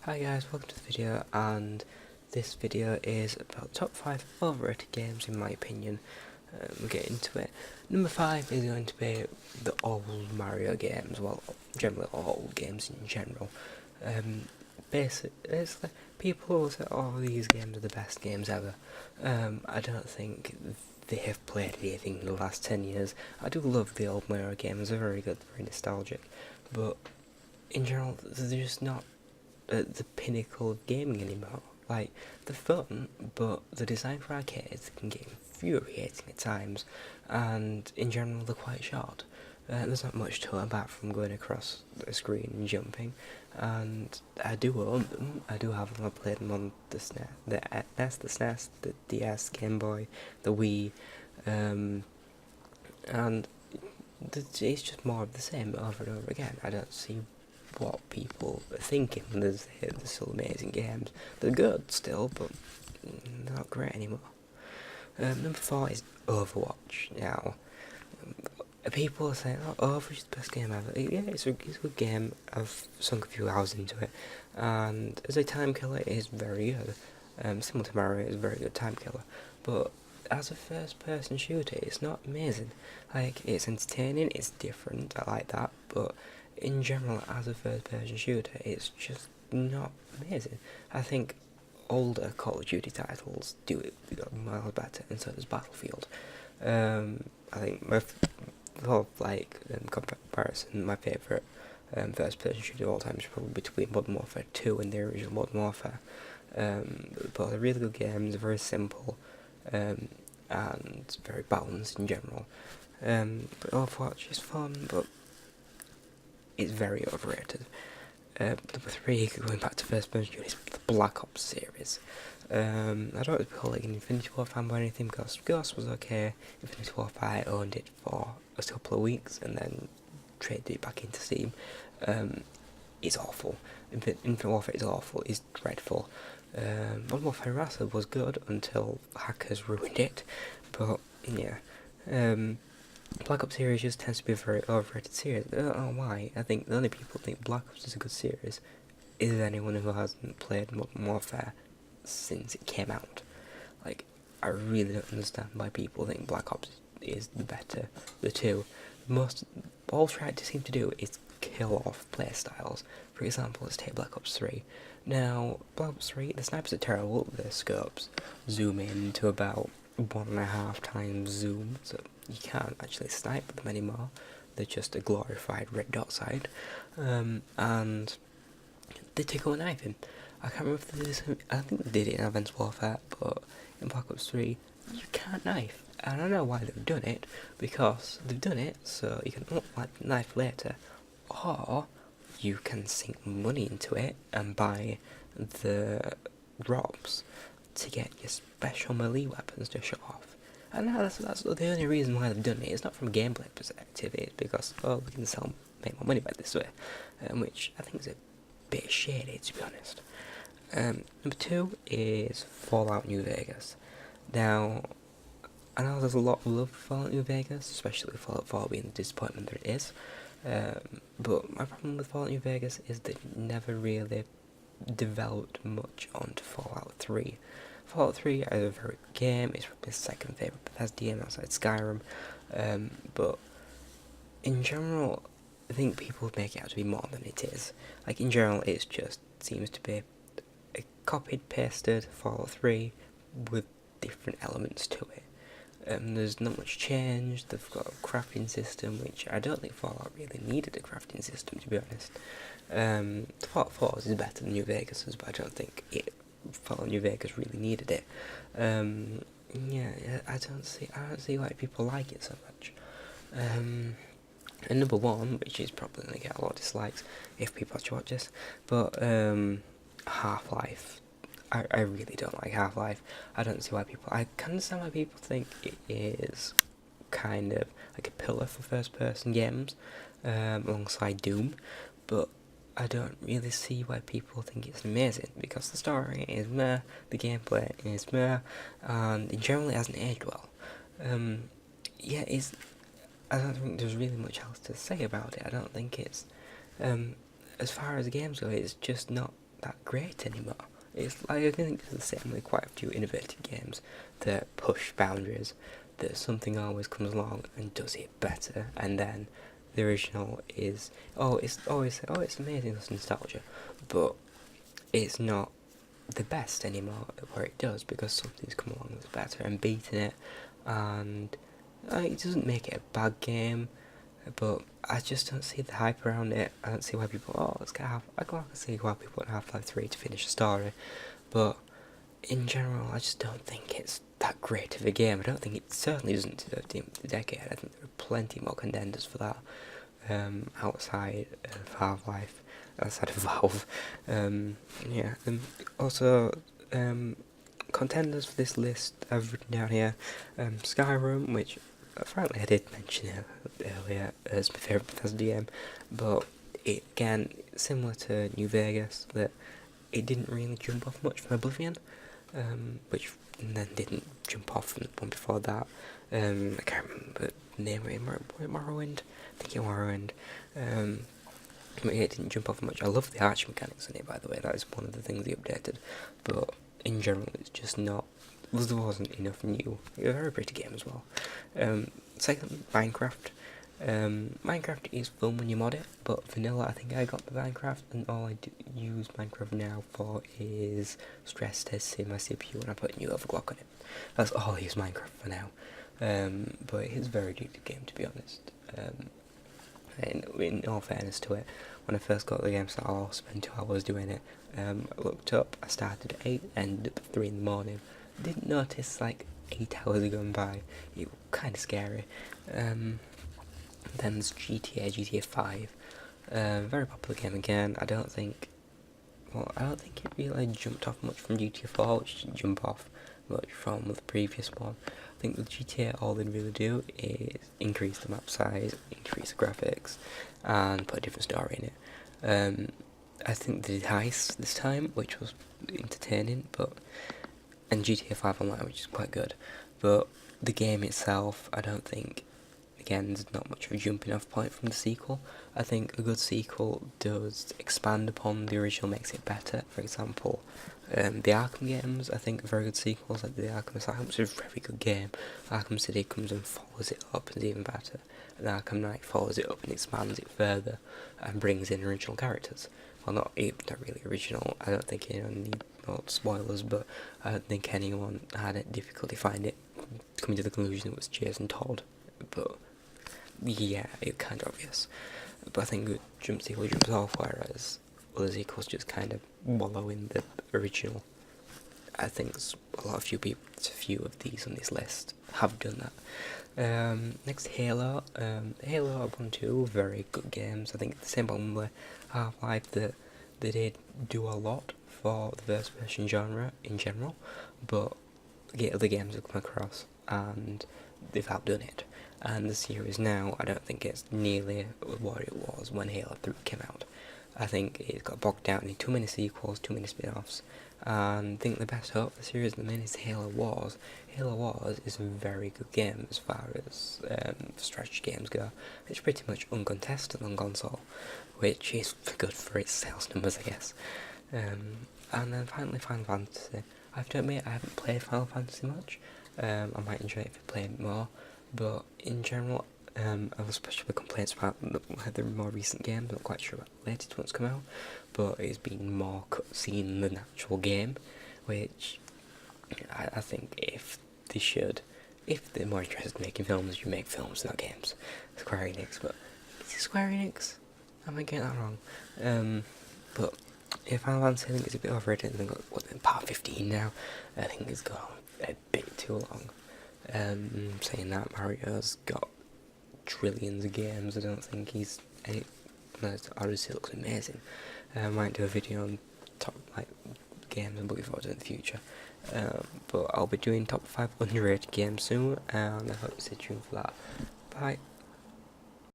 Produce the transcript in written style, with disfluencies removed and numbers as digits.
Hi guys, welcome to the video, and this video is about top 5 overrated games in my opinion. We'll get into it. Number 5 is going to be the old Mario games, well, generally all old games in general. Basically, people will say, oh, these games are the best games ever. I don't think they have played anything in the last 10 years. I do love the old Mario games, they're very good, very nostalgic, but in general, they're just not at the pinnacle of gaming anymore. Like, they're fun, but the design for arcades can get infuriating at times, and in general they're quite short. There's not much to it apart from going across the screen and jumping, and I do own them. I do have them. I played them on the SNES, the SNES, the DS, Game Boy, the Wii, and it's just more of the same over and over again. I don't see what people are thinking when they're still amazing games. They're good still, but they're not great anymore. Number 4 is Overwatch. Now, people are saying, oh, Overwatch is the best game ever. Yeah, it's a good game. I've sunk a few hours into it, and as a time killer, it is very good. Similar to Mario, it's a very good time killer, but as a first-person shooter, it's not amazing. Like, it's entertaining, it's different, I like that, but in general, as a first-person shooter, it's just not amazing. I think older Call of Duty titles do it miles better, and so does Battlefield. I think comparison, my favourite first-person shooter of all time is probably between Modern Warfare 2 and the original Modern Warfare. But they're really good games, very simple, and very balanced in general. But Overwatch is fun, but it's very overrated. Number 3, going back to first person shooters, the Black Ops series. I don't want to call like an Infinity War fanboy or anything, because Ghost was okay. Infinity Warfare, I owned it for a couple of weeks and then traded it back into Steam. It's awful. Infinite Warfare is awful, it's dreadful. Modern Warfare Remastered was good until hackers ruined it, but yeah. Black Ops series just tends to be a very overrated series. I don't know why. I think the only people who think Black Ops is a good series is anyone who hasn't played Modern Warfare since it came out. Like, I really don't understand why people think Black Ops is the better the two. All try to seem to do is kill off playstyles. For example, let's take Black Ops 3. Now, Black Ops 3, the snipers are terrible. The scopes zoom in to about 1.5 times zoom, so you can't actually snipe them anymore. They're just a glorified red dot sight, and they tickle a knife in. I can't remember if they did this. I think they did it in Advanced Warfare, but in Black Ops 3, you can't knife. And I don't know why they've done it, because they've done it so you can knife later, or you can sink money into it and buy the drops to get your special melee weapons to show off. And now that's the only reason why they've done it. It's not from a gameplay perspective, it's because, oh, we can make more money by this way, which I think is a bit shady, to be honest. Number 2 is Fallout New Vegas. Now, I know there's a lot of love for Fallout New Vegas, especially Fallout 4 being the disappointment that it is, but my problem with Fallout New Vegas is that it never really developed much onto Fallout 3. Fallout 3 is a very good game, it's probably my second favourite Bethesda game outside Skyrim, but in general, I think people make it out to be more than it is. Like, in general, it just seems to be a copied, pasted Fallout 3 with different elements to it. There's not much change. They've got a crafting system, which I don't think Fallout really needed a crafting system, to be honest. Fallout 4 is better than New Vegas's, but I don't think Fallout New Vegas really needed it. Yeah, I don't see why people like it so much. And number 1, which is probably going to get a lot of dislikes if people actually watch this, but Half-Life. I really don't like Half-Life. I don't see why I can understand why people think it is kind of like a pillar for first-person games, alongside Doom, but I don't really see why people think it's amazing, because the story is meh, the gameplay is meh, and it generally hasn't aged well. Yeah, I don't think there's really much else to say about it. I don't think it's, as far as games go, it's just not that great anymore. It's like I think it's the same with quite a few innovative games that push boundaries. That something always comes along and does it better, and then the original is it's always it's amazing, it's nostalgia, but it's not the best anymore where it does, because something's come along that's better and beaten it, and it doesn't make it a bad game, but I just don't see the hype around it. I don't see why people, let's get I can see why people want Half-Life 3 to finish the story, but in general, I just don't think it's that great of a game. I don't think it certainly doesn't deserve the decade. I think there are plenty more contenders for that outside of Half-Life, outside of Valve. Yeah, also, contenders for this list I've written down here, Skyrim, which frankly I did mention it earlier as my favourite Bethesda game, but it, again, similar to New Vegas, that it didn't really jump off much from Oblivion, which then didn't jump off from the one before that. I can't remember the name of it, Morrowind? I think it Morrowind. But yeah, it didn't jump off much. I love the arch mechanics in it, by the way. That is one of the things they updated, but in general, it's just not. There wasn't enough new. It was a very pretty game as well. Second, Minecraft. Minecraft is fun when you mod it, but vanilla, I think I got the Minecraft, and all I use Minecraft now for is stress testing my CPU, and I put a new overclock on it. That's all I use Minecraft for now. But it's a very addictive game, to be honest. And in all fairness to it, when I first got the game started, I'll spend 2 hours doing it. I looked up, I started at 8, ended up at 3 in the morning. Didn't notice like 8 hours had gone by. It was kind of scary. Then there's GTA 5. Very popular game again. I don't think it really jumped off much from GTA 4, which didn't jump off much from the previous one. I think with GTA, all they really do is increase the map size, increase the graphics, and put a different story in it. I think they did heists this time, which was entertaining, and GTA 5 Online, which is quite good. But the game itself, I don't think, again, there's not much of a jumping off point from the sequel. I think a good sequel does expand upon the original, makes it better. For example, the Arkham games, I think, are very good sequels, like the Arkham Asylum, which is a very good game. Arkham City comes and follows it up and is even better. And Arkham Knight follows it up and expands it further and brings in original characters. Well, not really original. I don't think anyone needs spoilers, but I don't think anyone had a difficulty finding it, coming to the conclusion it was Jason Todd. But yeah, it's kind of obvious. But I think sequel jumps off, whereas other sequels just kind of wallow in the original. I think a few of these on this list have done that. Next, Halo. Halo 1 and 2, very good games. I think the same problem with Half-Life, that they did do a lot for the first person genre in general, but other games have come across and they've outdone it. And the series now, I don't think it's nearly what it was when Halo 3 came out. I think it got bogged down in too many sequels, too many spin-offs, and I think the best hope for the series at the minute is Halo Wars. Halo Wars is a very good game as far as strategy games go. It's pretty much uncontested on console, which is good for its sales numbers, I guess. And then finally, Final Fantasy. I have to admit, I haven't played Final Fantasy much. I might enjoy it if I play it more, but in general, I've especially complaints about the more recent games. I'm not quite sure about the latest ones come out, but it's been more cutscene than actual game, which I think if they're more interested in making films, you make films, not games. Square Enix, but is it Square Enix? Am I getting that wrong? But yeah, Final Fantasy, I think it's a bit overrated. I think part 15 now. I think it's gone a bit too long. Saying that, Mario's got trillions of games. I don't think he's Odyssey looks amazing. I might do a video on top games I'm looking forward to in the future. But I'll be doing top 5 underrated games soon, and I hope you stay tuned for that. Bye.